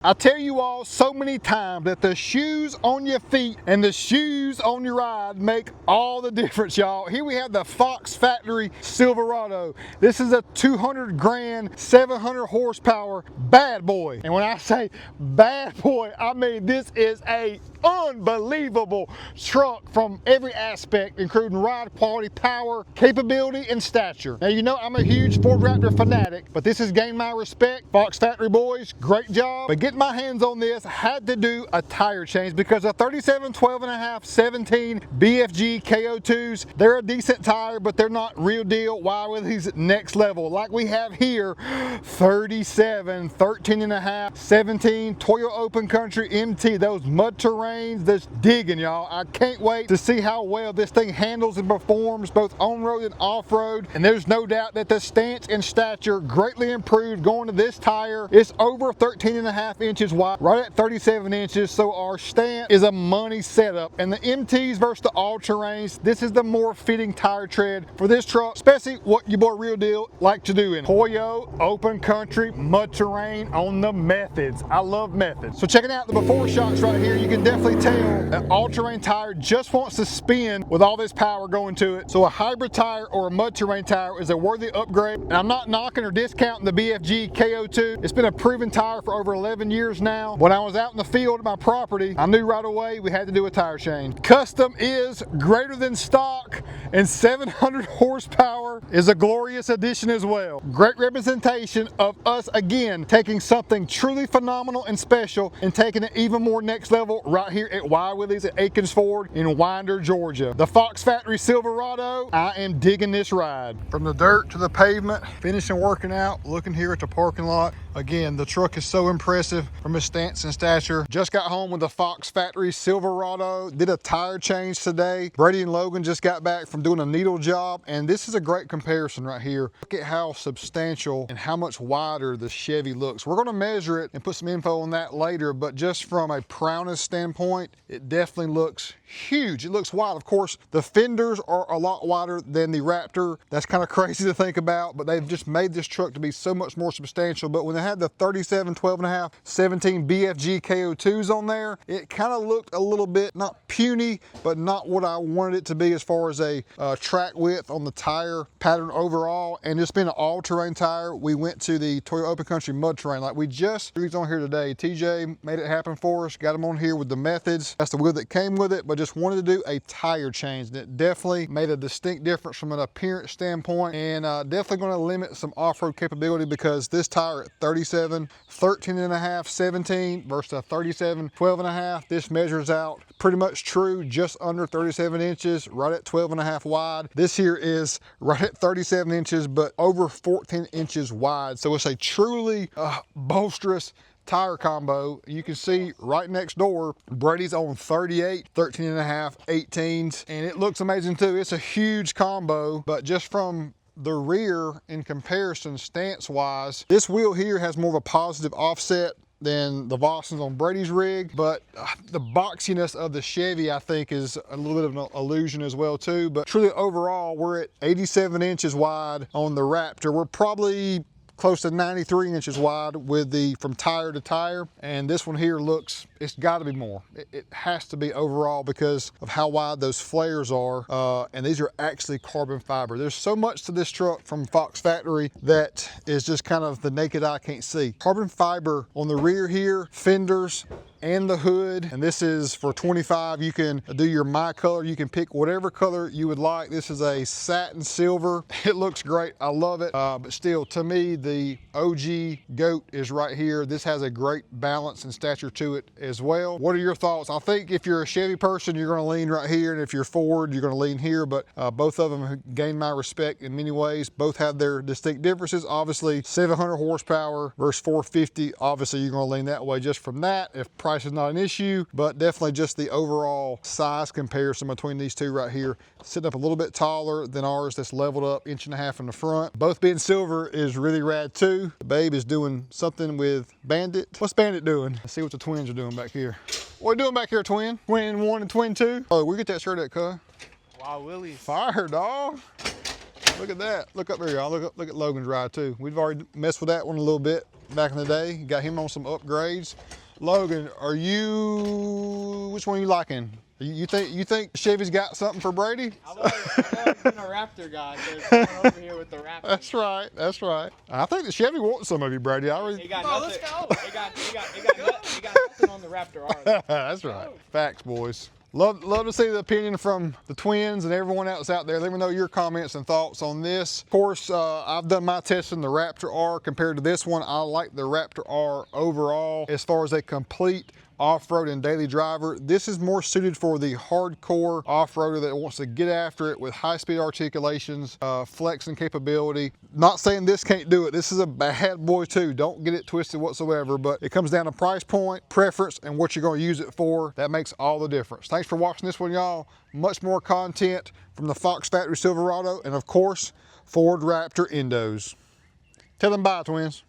I tell you all so many times that the shoes on your feet and the shoes on your ride make all the difference, y'all. Here we have the Fox Factory Silverado. This is a 200 grand, 700 horsepower bad boy. And when I say bad boy, I mean this is a unbelievable truck from every aspect, including ride quality, power, capability, and stature. Now, you know I'm a huge Ford Raptor fanatic, but this has gained my respect. Fox Factory boys, great job. But getting my hands on this, I had to do a tire change because the 37, 12.5, 17 BFG KO2s, they're a decent tire, but they're not real deal. Wild Willies next level. Like we have here, 37, 13.5, 17 Toyo Open Country MT, those mud terrains, that's digging, y'all. I can't wait to see how well this thing handles and performs both on-road and off-road. And there's no doubt that the stance and stature greatly improved going to this tire. It's over 13.5 inches wide, right at 37 inches. So our stance is a money setup. And the MTs versus the all-terrains, this is the more fitting tire tread for this truck, especially what your boy Real Deal like to do in Toyo Open Country mud terrain on the methods. I love methods. So checking out the before shots right here, you can definitely tell an all-terrain tire just wants to spin with all this power going to it. So a hybrid tire or a mud terrain tire is a worthy upgrade. And I'm not knocking or discounting the BFG KO2. It's been a proven tire for over 11 years now. When I was out in the field at my property, I knew right away we had to do a tire change. Custom is greater than stock, and 700 horsepower is a glorious addition as well. Great representation of us again taking something truly phenomenal and special and taking it even more next level right here at Wild Willies at Akins Ford in Winder, Georgia. The Fox Factory Silverado, I am digging this ride. From the dirt to the pavement, finishing working out, looking here at the parking lot. Again, the truck is so impressive from its stance and stature. Just got home with the Fox Factory Silverado, did a tire change today. Brady and Logan just got back from doing a needle job, and this is a great comparison right here. Look at how substantial and how much wider the Chevy looks. We're gonna measure it and put some info on that later, but just from a prowess standpoint, it definitely looks huge. It looks wide. Of course, the fenders are a lot wider than the Raptor. That's kind of crazy to think about, but they've just made this truck to be so much more substantial. But when they had the 37, 12.5, 17 BFG KO2s on there, it kind of looked a little bit, not puny, but not what I wanted it to be as far as a track width on the tire pattern overall. And just being an all-terrain tire, we went to the Toyo Open Country mud terrain. Like we just, he's on here today. TJ made it happen for us, got him on here with the methods. That's the wheel that came with it, but just wanted to do a tire change. And it definitely made a distinct difference from an appearance standpoint, and definitely going to limit some off-road capability because this tire at 37, 13.5, 17 versus a 37, 12.5, this measures out pretty much true, just under 37 inches, right at 12.5 wide. This here is right at 37 inches, but over 14 inches wide. So it's a truly bolsterous tire combo. You can see right next door, Brady's on 38, 13.5, 18s, and it looks amazing too. It's a huge combo, but just from the rear in comparison stance wise, this wheel here has more of a positive offset than the Vossens on Brady's rig, but the boxiness of the Chevy I think is a little bit of an illusion as well too. But truly overall, we're at 87 inches wide on the Raptor. We're probably close to 93 inches wide with the from tire to tire, and this one here looks, it's got to be more. It has to be overall because of how wide those flares are, and these are actually carbon fiber. There's so much to this truck from Fox Factory that is just kind of the naked eye can't see. Carbon fiber on the rear here, fenders, and the hood, and this is for 25. You can do your my color, you can pick whatever color you would like. This is a satin silver. It looks great, I love it, but still, to me, the OG GOAT is right here. This has a great balance and stature to it as well. What are your thoughts? I think if you're a Chevy person, you're gonna lean right here, and if you're Ford, you're gonna lean here, but both of them have gained my respect in many ways. Both have their distinct differences. Obviously, 700 horsepower versus 450, obviously you're gonna lean that way just from that. If price is not an issue, but definitely just the overall size comparison between these two right here. Sitting up a little bit taller than ours, that's leveled up 1.5 inches in the front. Both being silver is really rad too. The babe is doing something with Bandit. What's Bandit doing? Let's see what the twins are doing back here. What are you doing back here, twin? Twin 1 and twin 2? Oh, we get that shirt at, cuz. Wild Willies. Fire, dog. Look at that. Look up there, y'all. Look at Logan's ride too. We've already messed with that one a little bit back in the day. Got him on some upgrades. Logan, which one are you liking? You think Chevy's got something for Brady? I've always been a Raptor guy, so I'm over here with the Raptor. That's right. That's right. I think the Chevy wants some of you, Brady. He got nothing. He got nothing on the Raptor R. That's right. Facts, boys. Love to see the opinion from the twins and everyone else out there. Let me know your comments and thoughts on this. Of course, I've done my testing the Raptor R compared to this one. I like the Raptor R overall as far as a complete off-road and daily driver. This is more suited for the hardcore off-roader that wants to get after it with high-speed articulations, flexing capability. Not saying this can't do it. This is a bad boy too. Don't get it twisted whatsoever, but it comes down to price point, preference, and what you're going to use it for. That makes all the difference. Thanks for watching this one, y'all. Much more content from the Fox Factory Silverado and, of course, Ford Raptor Endos. Tell them bye, twins.